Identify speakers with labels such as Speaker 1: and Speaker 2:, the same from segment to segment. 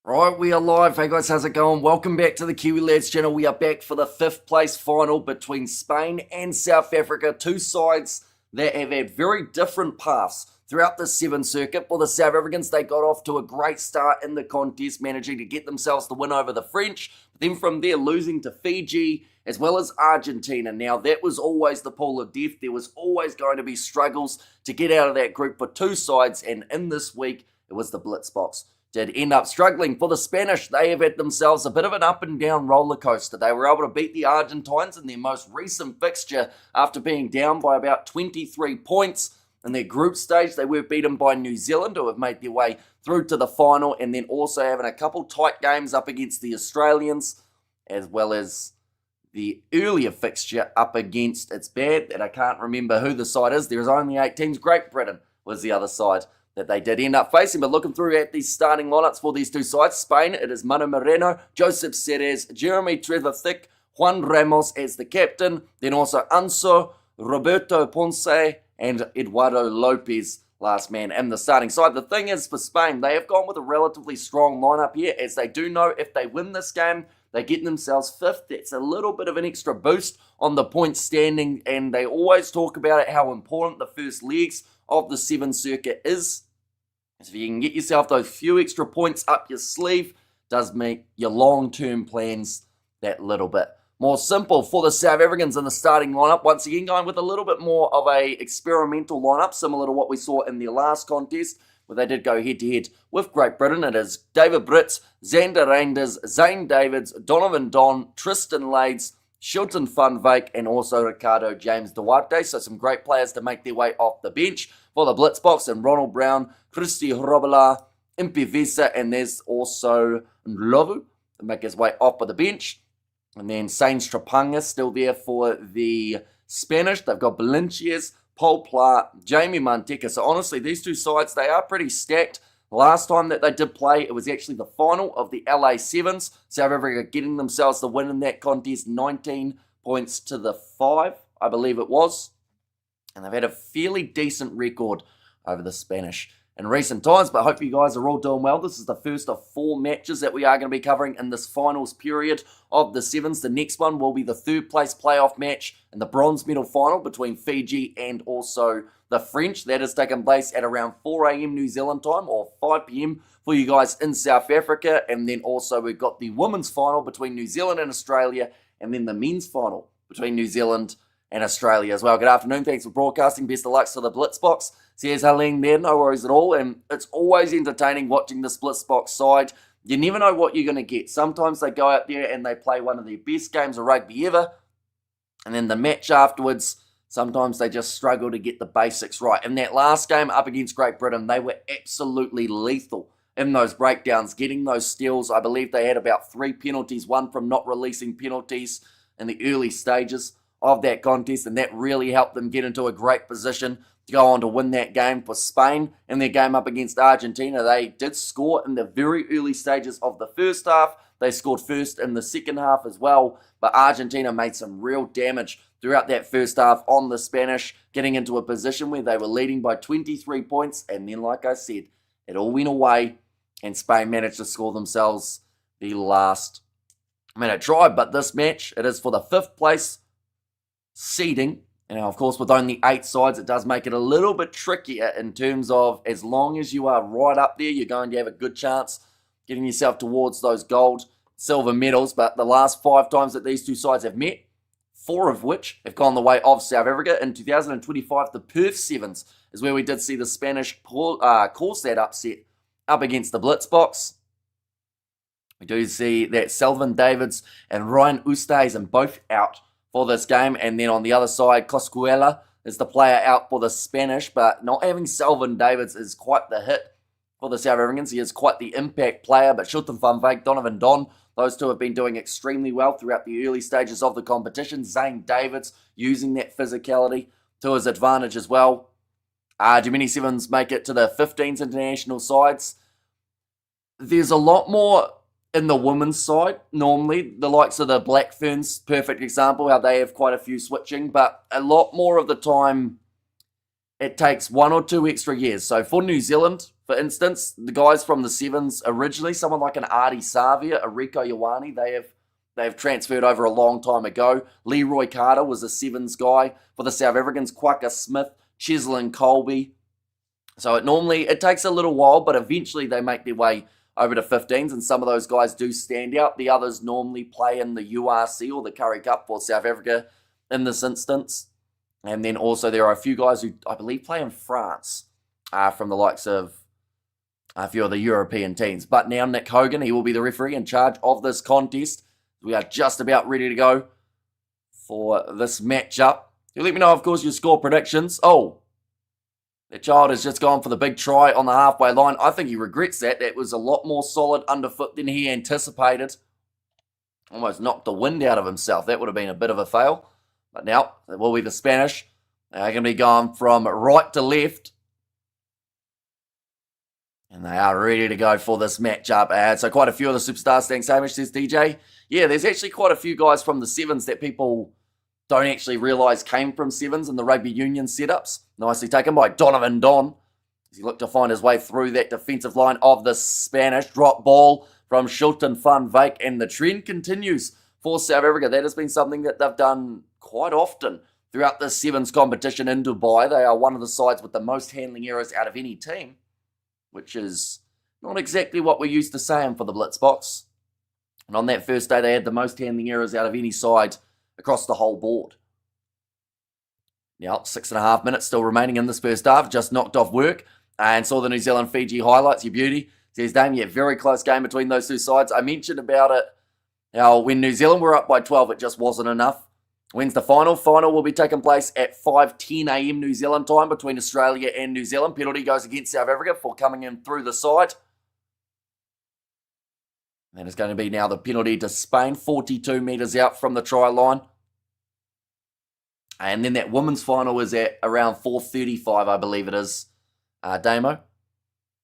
Speaker 1: Right, we are live. Hey guys, how's it going? Welcome back to the Kiwi Lads channel. We are back for the 5th place final between Spain and South Africa. Two sides that have had very different paths throughout the Seven circuit. For the South Africans, they got off to a great start in the contest, managing to get themselves the win over the French. But then from there, losing to Fiji as well as Argentina. Now, that was always the pool of death. There was always going to be struggles to get out of that group for two sides. And in this week, it was the Blitzboks did end up struggling. For the Spanish, they have had themselves a bit of an up and down roller coaster. They were able to beat the Argentines in their most recent fixture after being down by about 23 points. In their group stage, they were beaten by New Zealand, who have made their way through to the final, and then also having a couple tight games up against the Australians, as well as the earlier fixture up against, it's bad that I can't remember who the side is. There's only 8 teams. Great Britain was the other side that they did end up facing. But looking through at these starting lineups for these two sides, Spain, it is Manu Moreno, Joseph Ceres, Jeremy Trevor-Thick, Juan Ramos as the captain, then also Anso, Roberto Ponce, and Eduardo Lopez, last man in the starting side. The thing is, for Spain, they have gone with a relatively strong lineup here, as they do know if they win this game, they get themselves 5th. That's a little bit of an extra boost on the point standing, and they always talk about it, how important the first legs of the Seven circuit is. So if you can get yourself those few extra points up your sleeve, does make your long-term plans that little bit more simple. For the South Africans in the starting lineup, once again going with a little bit more of a experimental lineup, similar to what we saw in their last contest, where they did go head-to-head with Great Britain. It is David Brits, Xander Reinders, Zane Davids, Donovan Don, Tristan Lades, Shilton Van Wyk, and also Ricardo James Duarte. So some great players to make their way off the bench for the Blitzboks, and Ronald Brown, Christy Robela, Impivisa, and there's also Ndlovu to make his way off of the bench. And then Sain Strapanga still there for the Spanish. They've got Valencias, Paul Pla, Jamie Manteca. So honestly, these two sides, they are pretty stacked. Last time that they did play, it was actually the final of the LA Sevens. South Africa getting themselves the win in that contest, 19 points to the 5, I believe it was. And they've had a fairly decent record over the Spanish in recent times, but I hope you guys are all doing well. This is the first of 4 matches that we are going to be covering in this finals period of the Sevens. The next one will be the 3rd place playoff match and the bronze medal final between Fiji and also the French. That is taking place at around 4 a.m. New Zealand time, or 5 p.m. for you guys in South Africa. And then also we've got the women's final between New Zealand and Australia, and then the men's final between New Zealand and Australia as well. Good afternoon. Thanks for broadcasting. Best of luck to the Blitzboks. Says Helene there. No worries at all. And it's always entertaining watching the Blitzboks side. You never know what you're going to get. Sometimes they go out there and they play one of their best games of rugby ever. And then the match afterwards, sometimes they just struggle to get the basics right. In that last game up against Great Britain, they were absolutely lethal in those breakdowns, getting those steals. I believe they had about 3 penalties, one from not releasing penalties in the early stages of that contest, and that really helped them get into a great position to go on to win that game. For Spain, in their game up against Argentina, they did score in the very early stages of the first half. They scored first in the second half as well, but Argentina made some real damage throughout that first half on the Spanish, getting into a position where they were leading by 23 points, and then, like I said, it all went away, and Spain managed to score themselves the last minute try. But this match, it is for the 5th place seeding. And of course, with only 8 sides, it does make it a little bit trickier in terms of, as long as you are right up there, you're going to have a good chance getting yourself towards those gold, silver medals. But the last 5 times that these two sides have met, 4 of which have gone the way of South Africa. In 2025, the Perth Sevens is where we did see the Spanish cause that upset up against the Blitzboks. We do see that Selvin Davids and Ryan Oosthuizen both out for this game. And then on the other side, Coscuela is the player out for the Spanish, but not having Selvin Davids is quite the hit for the South Africans. He is quite the impact player, but Shilton Van Wyk, Donovan Don, those two have been doing extremely well throughout the early stages of the competition. Zane Davids using that physicality to his advantage as well. Do many Sevens make it to the 15s international sides? There's a lot more in the women's side, normally. The likes of the Black Ferns, perfect example, how they have quite a few switching, but a lot more of the time it takes 1 or 2 extra years. So for New Zealand, for instance, the guys from the Sevens originally, someone like an Artie Savia, a Rico Ioane, they've transferred over a long time ago. Leroy Carter was a Sevens guy. For the South Africans, Quacka Smith, Cheslin Colby. So it takes a little while, but eventually they make their way over to 15s, and some of those guys do stand out. The others normally play in the URC or the Currie Cup for South Africa in this instance. And then also there are a few guys who, I believe, play in France from the likes of a few of the European teams. But now Nick Hogan, he will be the referee in charge of this contest. We are just about ready to go for this matchup. You let me know, of course, your score predictions. Oh, the child has just gone for the big try on the halfway line. I think he regrets that. That was a lot more solid underfoot than he anticipated. Almost knocked the wind out of himself. That would have been a bit of a fail. But now, it will be the Spanish. They're going to be going from right to left. And they are ready to go for this matchup. So quite a few of the superstars. Thanks, Hamish, says DJ. Yeah, there's actually quite a few guys from the Sevens that people don't actually realise came from Sevens and the rugby union setups. Nicely taken by Donovan Don as he looked to find his way through that defensive line of the Spanish. Drop ball from Shilton Van Wyk, and the trend continues for South Africa. That has been something that they've done quite often throughout the Sevens competition in Dubai. They are one of the sides with the most handling errors out of any team, which is not exactly what we're used to saying for the Blitzboks. And on that first day, they had the most handling errors out of any side across the whole board. Now, 6.5 minutes still remaining in this first half. Just knocked off work and saw the New Zealand-Fiji highlights. Your beauty. Says Dame, yeah, very close game between those two sides. I mentioned about it, how when New Zealand were up by 12, it just wasn't enough. When's the final? Final will be taking place at 5:10 a.m. New Zealand time between Australia and New Zealand. Penalty goes against South Africa for coming in through the side. And it's going to be now the penalty to Spain, 42 metres out from the try line. And then that women's final is at around 4:35, I believe it is, Damo.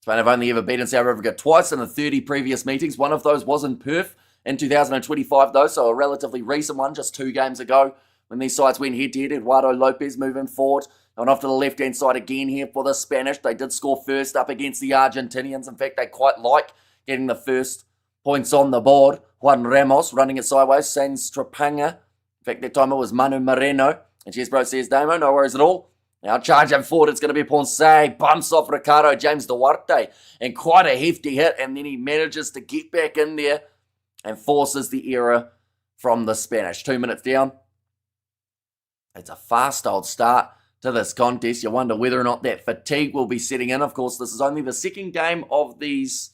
Speaker 1: Spain have only ever beaten South Africa twice in the 30 previous meetings. One of those was in Perth in 2025, though, so a relatively recent one, just 2 games ago, when these sides went head-to-head. Eduardo Lopez moving forward, and off to the left-hand side again here for the Spanish. They did score first up against the Argentinians. In fact, they quite like getting the first points on the board. Juan Ramos running it sideways. Sans Trapanga. In fact, that time it was Manu Moreno. And Chesbro says, Damo, no worries at all. Now charging forward, it's going to be Ponce. Bumps off Ricardo James Duarte. And quite a hefty hit. And then he manages to get back in there and forces the error from the Spanish. 2 minutes down. It's a fast old start to this contest. You wonder whether or not that fatigue will be setting in. Of course, this is only the second game of these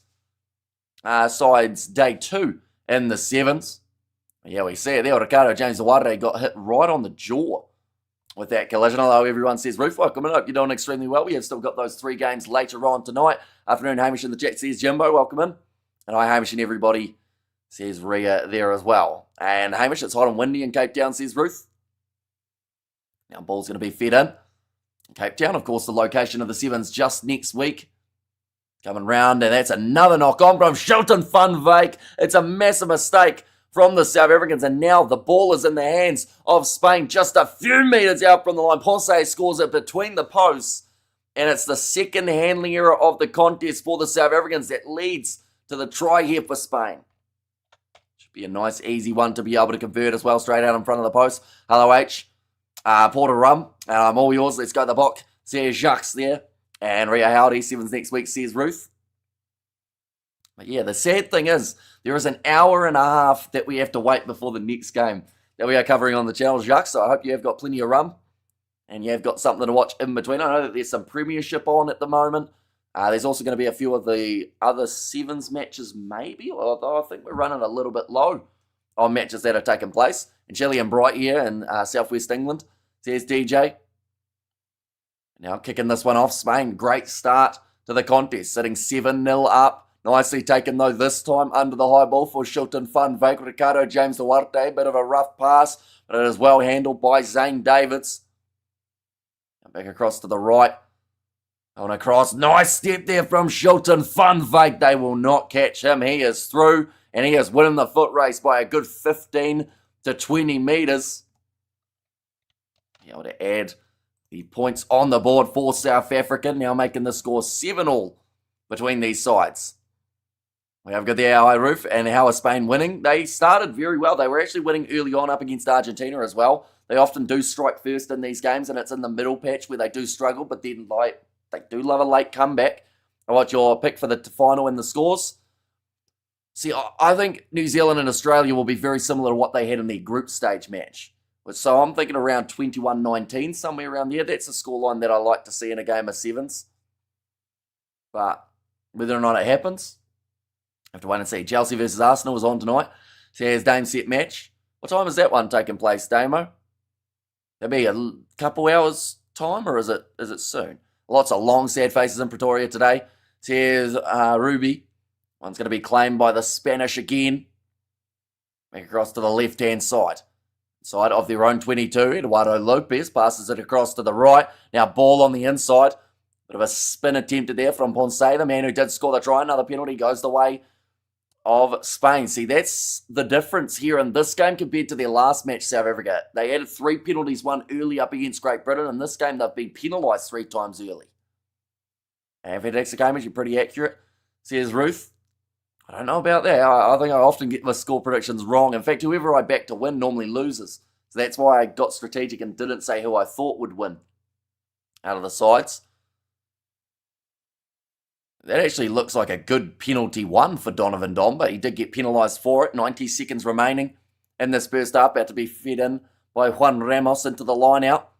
Speaker 1: sides, day 2 in the Sevens. Yeah, we see it there. Ricardo James Duarte got hit right on the jaw with that collision. Hello, everyone, says Ruth. Welcome. I hope you're doing extremely well. We have still got those 3 games later on tonight. Afternoon, Hamish in the chat says Jimbo. Welcome in. And hi, Hamish and everybody, says Rhea there as well. And Hamish, it's hot and windy in Cape Town, says Ruth. Now, ball's going to be fed in. Cape Town, of course, the location of the Sevens just next week. Coming round, and that's another knock on from Shilton Van Wyk. It's a massive mistake from the South Africans, and now the ball is in the hands of Spain, just a few metres out from the line. Ponce scores it between the posts, and it's the second handling error of the contest for the South Africans that leads to the try here for Spain. Should be a nice, easy one to be able to convert as well, straight out in front of the post. Hello, H. Porter Rum, I'm all yours. Let's go to the box. Says Jacques there. And Ria Howdy, Sevens next week, says Ruth. But yeah, the sad thing is, there is an hour and a half that we have to wait before the next game that we are covering on the channel, Jacques. So I hope you have got plenty of rum and you have got something to watch in between. I know that there's some Premiership on at the moment. There's also going to be a few of the other Sevens matches, maybe, although I think we're running a little bit low on matches that are taking place. And Shelley and Bright here in southwest England, says DJ. Now kicking this one off, Spain, great start to the contest, sitting 7-0 up. Nicely taken, though, this time under the high ball for Shilton Van Wyk. Ricardo James Duarte, bit of a rough pass, but it is well handled by Zane Davids. Back across to the right. On across, nice step there from Shilton Van Wyk. They will not catch him. He is through, and he is winning the foot race by a good 15 to 20 metres. Be able to add The points on the board for South Africa, now making the score 7-all between these sides. We have got the AI Roof, and how are Spain winning? They started very well. They were actually winning early on up against Argentina as well. They often do strike first in these games, and it's in the middle patch where they do struggle, but then they do love a late comeback. I want your pick for the final and the scores. See, I think New Zealand and Australia will be very similar to what they had in their group stage match. So I'm thinking around 21-19, somewhere around there. That's a scoreline that I like to see in a game of sevens. But whether or not it happens, I have to wait and see. Chelsea versus Arsenal is on tonight. So here's Dame's set match. What time is that one taking place, Damo? That'll be a couple hours time, or is it soon? Lots of long, sad faces in Pretoria today. So here's Ruby. One's going to be claimed by the Spanish again. Back across to the left-hand side. Side of their own 22. Eduardo Lopez passes it across to the right. Now ball on the inside. Bit of a spin attempted there from Ponce, the man who did score the try. Another penalty goes the way of Spain. See, that's the difference here in this game compared to their last match, South Africa. They added 3 penalties, one early up against Great Britain. In this game, they've been penalised 3 times early. And if it takes the game, you're pretty accurate. Says Ruth. I don't know about that. I think I often get my score predictions wrong. In fact, whoever I back to win normally loses. So that's why I got strategic and didn't say who I thought would win out of the sides. That actually looks like a good penalty one for Donovan Dom, but he did get penalised for it. 90 seconds remaining in this first half, about to be fed in by Juan Ramos into the line out.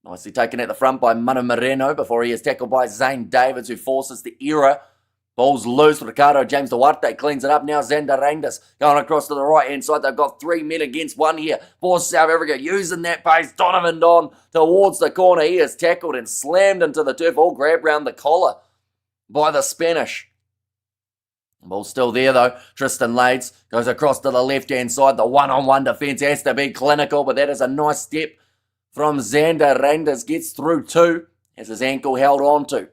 Speaker 1: Nicely taken at the front by Manu Moreno before he is tackled by Zane Davids, who forces the error. Ball's loose. Ricardo James Duarte cleans it up. Now Xander Reinders going across to the right-hand side. They've got 3 men against 1 here for South Africa. Using that pace. Donovan Don towards the corner. He is tackled and slammed into the turf. All grabbed round the collar by the Spanish. Ball's still there though. Tristan Lades goes across to the left-hand side. The one-on-one defence has to be clinical, but that is a nice step from Xander Reinders. Gets through 2. Has his ankle held on to.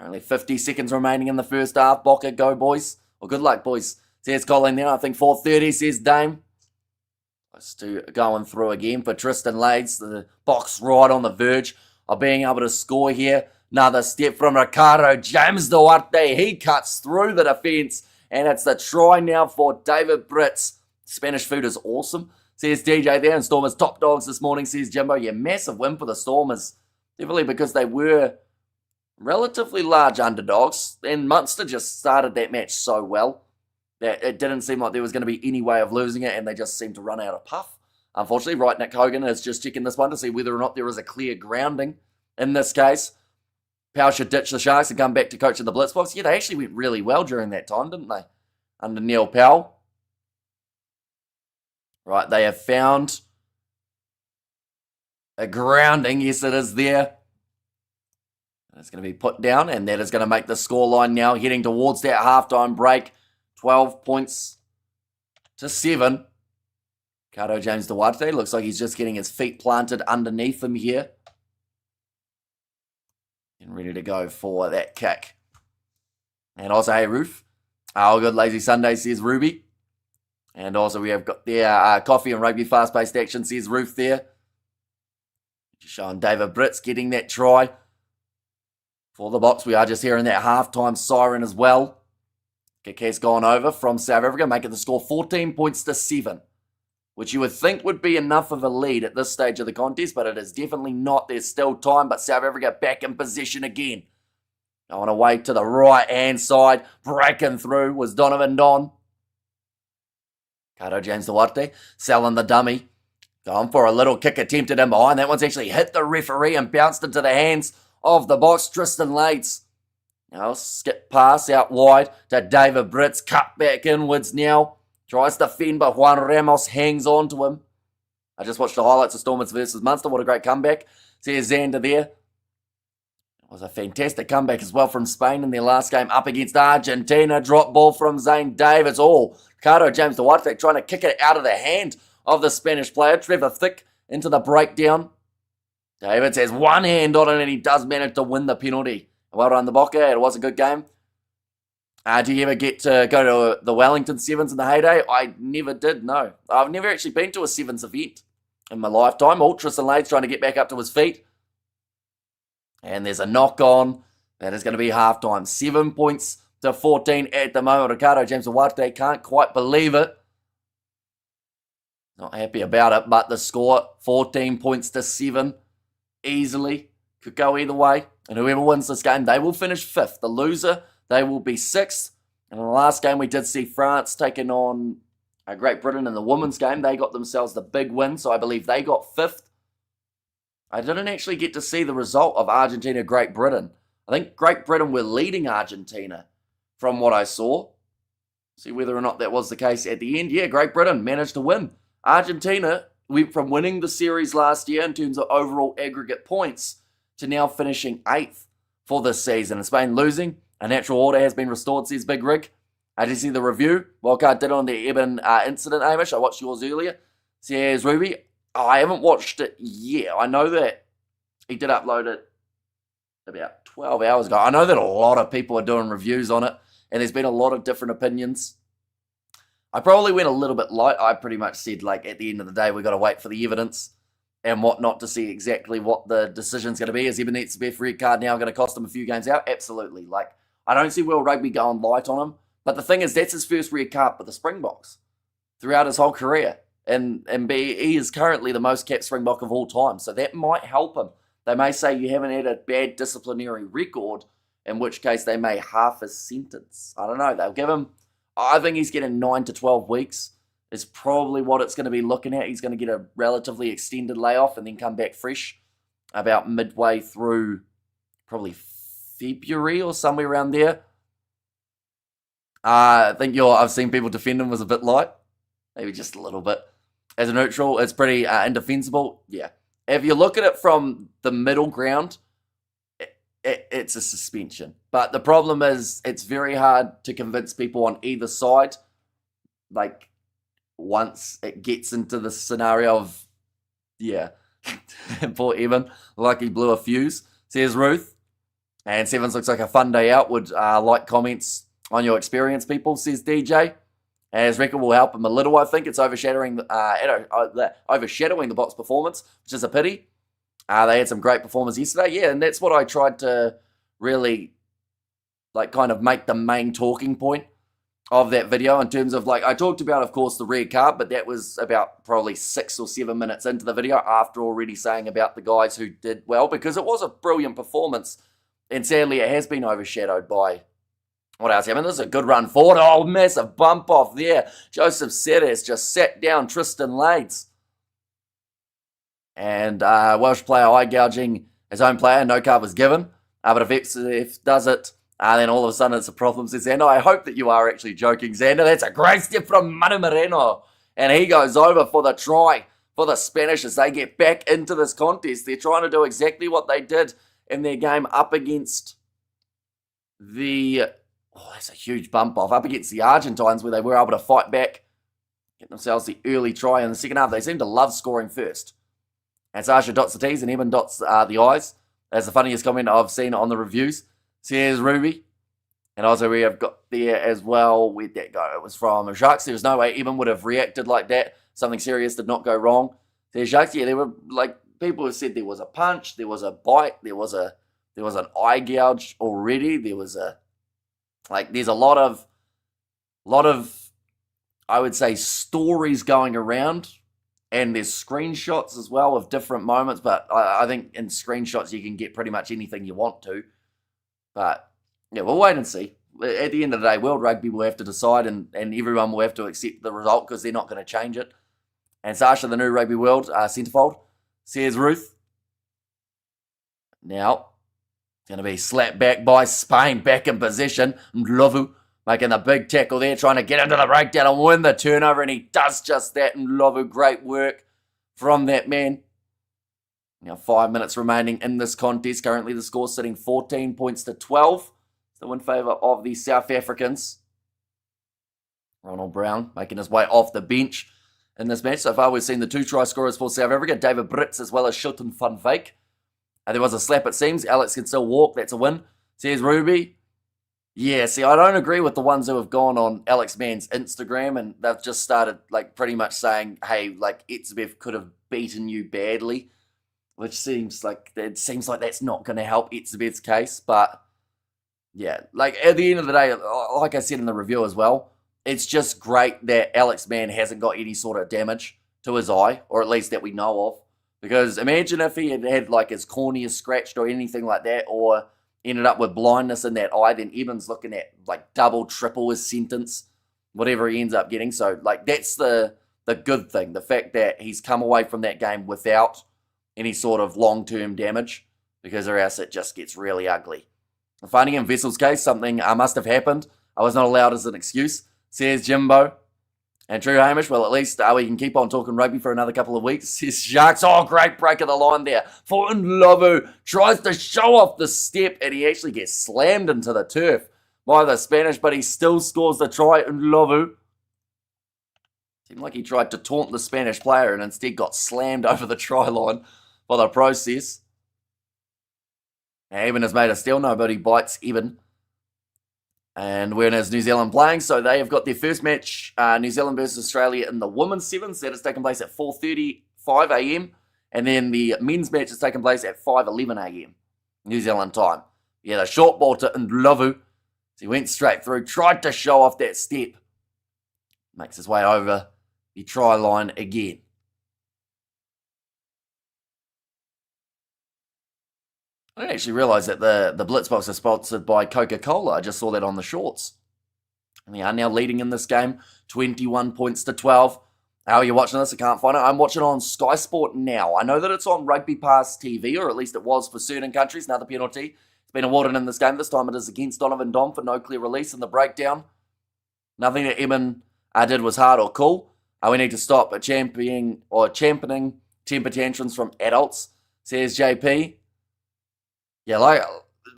Speaker 1: Only 50 seconds remaining in the first half. Boca, go boys. Well, good luck, boys. Says Colin there. I think 4:30, says Dame. Close to going through again for Tristan Lades. The box right on the verge of being able to score here. Another step from Ricardo James Duarte. He cuts through the defence. And it's the try now for David Brits. Spanish food is awesome. Says DJ there. And Stormers top dogs this morning, says Jimbo. Yeah, massive win for the Stormers. Definitely because they were relatively large underdogs, and Munster just started that match so well that it didn't seem like there was going to be any way of losing it, and they just seemed to run out of puff. Unfortunately, right, Nick Hogan is just checking this one to see whether or not there is a clear grounding in this case. Powell should ditch the Sharks and come back to coaching the Blitzboks. Yeah, they actually went really well during that time, didn't they? Under Neil Powell. Right, they have found a grounding. Yes, it is there. It's going to be put down, and that is going to make the scoreline now heading towards that halftime break. 12 points to 7. Ricardo James Duarte looks like he's just getting his feet planted underneath him here. And ready to go for that kick. And also, hey, Roof. Oh, good lazy Sunday, says Ruby. And also, we have got their coffee and rugby fast-paced action, says Roof there. Just showing David Brits getting that try. For the box, we are just hearing that halftime siren as well. Kick has gone over from South Africa, making the score 14 points to 7, which you would think would be enough of a lead at this stage of the contest, but it is definitely not. There's still time, but South Africa back in position again. Going away to the right-hand side, breaking through was Donovan Don. Ricardo James Duarte selling the dummy. Going for a little kick attempted in behind. That one's actually hit the referee and bounced into the hands of the box. Tristan Lades. Now skip pass out wide to David Brits. Cut back inwards now. Tries to fend, but Juan Ramos hangs on to him. I just watched the highlights of Stormers versus Munster. What a great comeback. There's Xander there. It was a fantastic comeback as well from Spain in their last game up against Argentina. Drop ball from Zane Davids. Ricardo James Duarte trying to kick it out of the hand of the Spanish player. Trevor Thick into the breakdown. Davids has one hand on it and he does manage to win the penalty. Well done, the Boca. It was a good game. Do you ever get to go to the Wellington Sevens in the heyday? I never did, no. I've never actually been to a Sevens event in my lifetime. Tristan Lades trying to get back up to his feet. And there's a knock-on. That is going to be halftime. 7 points to 14 at the moment. Ricardo James Awate can't quite believe it. Not happy about it, but the score, 14 points to 7, easily. Could go either way. And whoever wins this game, they will finish 5th. The loser, they will be 6th. And in the last game, we did see France taking on Great Britain in the women's game. They got themselves the big win, so I believe they got 5th. I didn't actually get to see the result of Argentina-Great Britain. I think Great Britain were leading Argentina from what I saw. See whether or not that was the case at the end. Yeah, Great Britain managed to win. Argentina went from winning the series last year in terms of overall aggregate points to now finishing 8th for this season. And Spain losing. A natural order has been restored, says Big Rig. I did see the review. Wildcard did on the Eben incident, Hamish. I watched yours earlier. Says Ruby. Oh, I haven't watched it yet. I know that he did upload it about 12 hours ago. I know that a lot of people are doing reviews on it, and there's been a lot of different opinions. I probably went a little bit light. I pretty much said, like, at the end of the day, we've got to wait for the evidence and whatnot to see exactly what the decision's going to be. Is Eben Etzebeth red card now going to cost him a few games out? Absolutely. Like, I don't see World Rugby going light on him. But the thing is, that's his first red card with the Springboks throughout his whole career. And he is currently the most capped Springbok of all time. So that might help him. They may say you haven't had a bad disciplinary record, in which case they may half his sentence. I don't know. They'll give him, I think he's getting 9 to 12 weeks is probably what it's going to be looking at. He's going to get a relatively extended layoff and then come back fresh about midway through probably February or somewhere around there. I think I've seen people defend him was a bit light. Maybe just a little bit. As a neutral, it's pretty indefensible. Yeah. If you look at it from the middle ground, it's a suspension. But the problem is it's very hard to convince people on either side. Like, once it gets into the scenario of, yeah, poor Evan, like he blew a fuse, says Ruth. And Sevens looks like a fun day out. Would like comments on your experience, people, says DJ. And his record will help him a little, I think. It's overshadowing the Boks performance, which is a pity. They had some great performers yesterday. Yeah, and that's what I tried to really, like, kind of make the main talking point of that video in terms of, like, I talked about, of course, the red card, but that was about probably 6 or 7 minutes into the video after already saying about the guys who did well, because it was a brilliant performance, and sadly it has been overshadowed by what else happened? This is a good run forward. Oh, massive bump off there. Joseph Sedes just sat down Tristan Lades. And Welsh player eye gouging his own player. No card was given. But if XF does it, then all of a sudden it's a problem, says Xander. I hope that you are actually joking, Xander. That's a great step from Manu Moreno. And he goes over for the try for the Spanish as they get back into this contest. They're trying to do exactly what they did in their game up against the... Oh, that's a huge bump off. Up against the Argentines where they were able to fight back, get themselves the early try in the second half. They seem to love scoring first. And Sasha dots the T's and Eben dots the I's. That's the funniest comment I've seen on the reviews. Says Ruby. And also we have got there as well, where'd that go? It was from Jacques. There was no way Eben would have reacted like that. Something serious did not go wrong. Says Jacques, yeah, there were, like, people have said there was a punch, there was a bite, there was an eye gouge already, there was a... Like, there's a lot of, I would say, stories going around, and there's screenshots as well of different moments, but I think in screenshots you can get pretty much anything you want to. But, yeah, we'll wait and see. At the end of the day, World Rugby will have to decide, and everyone will have to accept the result because they're not going to change it. And Sasha, the new Rugby World centrefold, says Ruth. Now... Going to be slapped back by Spain, back in position. Ndlovu making the big tackle there, trying to get into the breakdown and win the turnover, and he does just that. Ndlovu, great work from that man. Now 5 minutes remaining in this contest. Currently the score sitting 14 points to 12. It's the win favour of the South Africans. Ronald Brown making his way off the bench in this match. So far we've seen the 2 try scorers for South Africa, David Brits as well as Shilton Van Wyk. There was a slap, it seems. Alex can still walk. That's a win. Says Ruby. Yeah, see, I don't agree with the ones who have gone on Alex Mann's Instagram and they've just started, like, pretty much saying, hey, like, Etzebeth could have beaten you badly. which seems like that's not going to help Etzebeth's case. But yeah, like at the end of the day, like I said in the review as well, it's just great that Alex Mann hasn't got any sort of damage to his eye, or at least that we know of. Because imagine if he had like his cornea scratched or anything like that, or ended up with blindness in that eye, then Evan's looking at like double, triple his sentence, whatever he ends up getting. So like that's the good thing, the fact that he's come away from that game without any sort of long-term damage, because or else it just gets really ugly. Finding in Vessel's case, something must have happened. I was not allowed as an excuse, says Jimbo. And True Hamish, well, at least we can keep on talking rugby for another couple of weeks. Says Sharks, oh, great break of the line there. For Ndlovu tries to show off the step, and he actually gets slammed into the turf by the Spanish, but he still scores the try. Ndlovu seemed like he tried to taunt the Spanish player and instead got slammed over the try line by the process. Eben has made a steal, nobody bites Eben. And when is New Zealand playing? So they have got their first match, New Zealand versus Australia in the Women's Sevens. That is taking place at 4:35 a.m. And then the men's match is taking place at 5:11 a.m. New Zealand time. Yeah, the short ball to Ndlovu. He went straight through, tried to show off that step. Makes his way over the try line again. I didn't actually realise that the Blitzboks are sponsored by Coca-Cola. I just saw that on the shorts. And they are now leading in this game, 21 points to 12. How are you watching this? I can't find it. I'm watching it on Sky Sport now. I know that it's on Rugby Pass TV, or at least it was for certain countries. Another penalty. It's been awarded in this game. This time it is against Donovan Dom for no clear release in the breakdown. Nothing that Eamon did was hard or cool. We need to stop championing temper tantrums from adults, says JP. Yeah,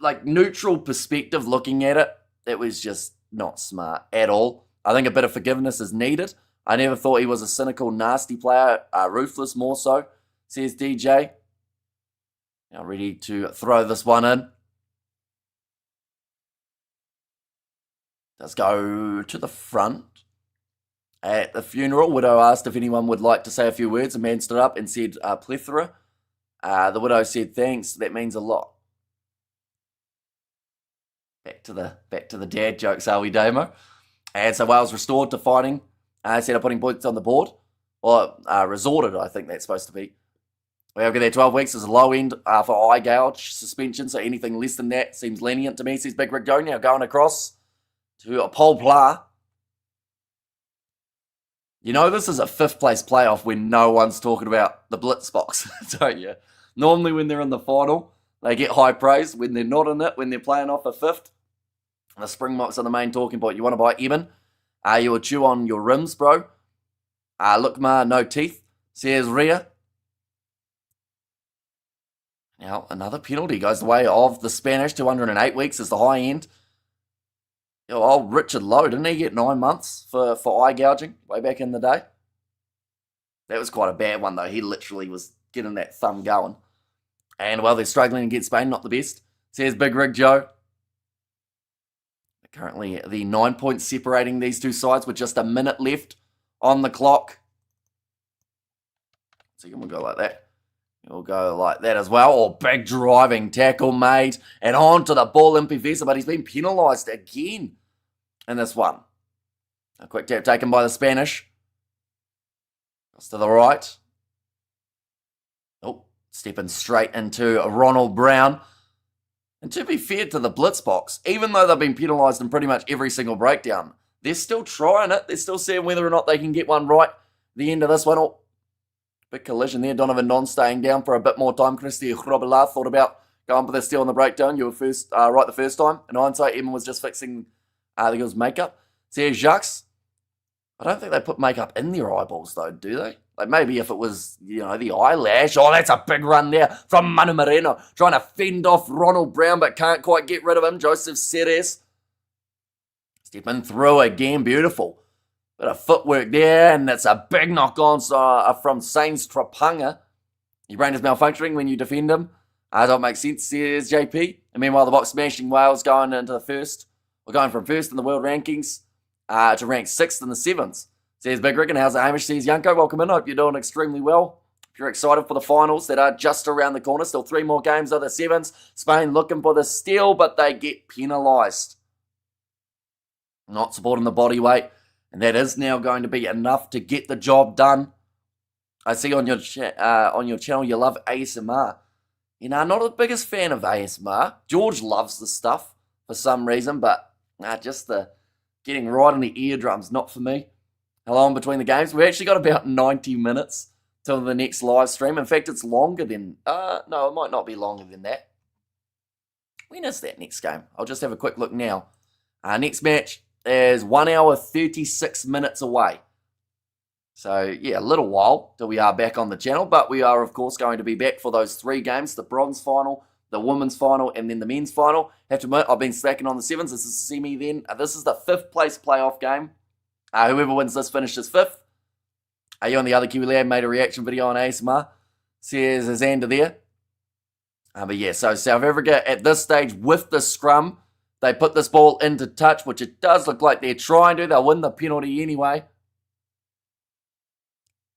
Speaker 1: like neutral perspective looking at it, it was just not smart at all. I think a bit of forgiveness is needed. I never thought he was a cynical, nasty player, ruthless more so, says DJ. Now ready to throw this one in. Does go to the front. At the funeral, Widow asked if anyone would like to say a few words. A man stood up and said plethora. The Widow said thanks, that means a lot. Back to the dad jokes, are we, Damo? And so Wales restored to fighting. Instead of putting points on the board. Or resorted, I think that's supposed to be. We have got there 12 weeks as a low end for eye gouge suspension. So anything less than that seems lenient to me, says Big Rick Joe. Now going across to a Paul Pla. You know this is a 5th place playoff when no one's talking about the Blitzboks, don't you? Normally when they're in the final, they get high praise. When they're not in it, when they're playing off a 5th, the Springboks are the main talking point. You want to buy Evan? You will chew on your rims, bro. Look, ma, no teeth, says Rhea. Now, another penalty goes the way of the Spanish. 208 weeks is the high end. Oh, Richard Lowe, didn't he get 9 months for eye gouging way back in the day? That was quite a bad one, though. He literally was getting that thumb going. And, well, they're struggling against Spain, not the best, says Big Rig Joe. Currently, the 9 points separating these two sides with just a minute left on the clock. So we'll go like that. We'll go like that as well. Oh, big driving tackle made. And on to the ball, Impivesa, but he's been penalised again in this one. A quick tap taken by the Spanish. Goes to the right. Oh, stepping straight into Ronald Brown. And to be fair to the Blitzboks, even though they've been penalised in pretty much every single breakdown, they're still trying it. They're still seeing whether or not they can get one right. The end of this one. Oh, big collision there. Donovan Don staying down for a bit more time. Christy Robillard thought about going for the steal on the breakdown. You were first right the first time. In hindsight, Evan was just fixing the girl's makeup. Serge Jacques. I don't think they put makeup in their eyeballs, though, do they? Like, maybe if it was, the eyelash. Oh, that's a big run there from Manu Moreno. Trying to fend off Ronald Brown, but can't quite get rid of him. Joseph Ceres. Stepping through again. Beautiful. Bit of footwork there, and it's a big knock-on from Sainz Trapanga. Your brain is malfunctioning when you defend him. Don't make sense, says JP. And meanwhile, the box smashing Wales going into the first. We're going from first in the world rankings to rank 6th in the Sevens. Says Big Rick, and how's it, Hamish? Says Yanko, welcome in. Hope you're doing extremely well. If you're excited for the finals that are just around the corner, still 3 more games of the Sevens. Spain looking for the steal, but they get penalised. Not supporting the body weight, and that is now going to be enough to get the job done. I see on your channel you love ASMR. Not the biggest fan of ASMR. George loves the stuff for some reason, but just the getting right on the eardrums, not for me. How long between the games? We've actually got about 90 minutes till the next live stream. In fact, it's longer than... no, it might not be longer than that. When is that next game? I'll just have a quick look now. Next match is 1 hour 36 minutes away. So, yeah, a little while till we are back on the channel. But we are, of course, going to be back for those 3 games. The bronze final, the women's final, and then the men's final. Have to admit, I've been slacking on the sevens. This is a semi then. This is the 5th place playoff game. Whoever wins this finishes 5th. You on the other Kiwi Lad made a reaction video on ASMR. Says his hand there. But yeah, so South Africa at this stage with the scrum. They put this ball into touch, which it does look like they're trying to. They'll win the penalty anyway.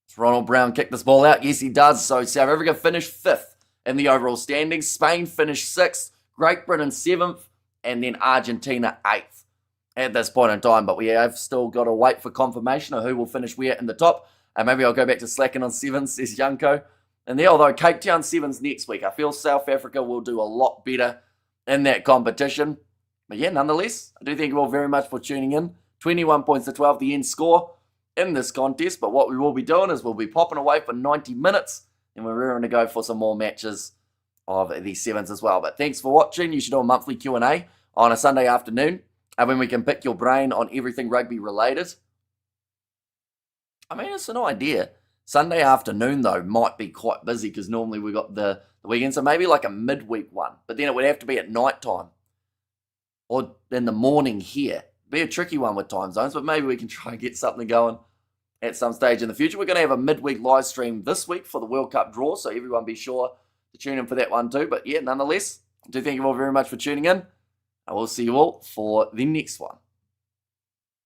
Speaker 1: Does Ronald Brown kick this ball out? Yes, he does. So South Africa finished 5th in the overall standings. Spain finished 6th. Great Britain 7th. And then Argentina 8th. At this point in time, but we have still got to wait for confirmation of who will finish where in the top. And maybe I'll go back to slacking on sevens, says Junko. And there, although Cape Town Sevens next week, I feel South Africa will do a lot better in that competition. But yeah, nonetheless, I do thank you all very much for tuning in. 21 points to 12, the end score in this contest. But what we will be doing is we'll be popping away for 90 minutes, and we're rearing to go for some more matches of the sevens as well. But thanks for watching. You should do a monthly Q&A on a Sunday afternoon. And when we can pick your brain on everything rugby related. I mean, it's an idea. Sunday afternoon, though, might be quite busy because normally we got the weekend. So maybe like a midweek one. But then it would have to be at night time. Or in the morning here. Be a tricky one with time zones. But maybe we can try and get something going at some stage in the future. We're going to have a midweek live stream this week for the World Cup draw. So everyone be sure to tune in for that one too. But yeah, nonetheless, I do thank you all very much for tuning in. I will see you all for the next one.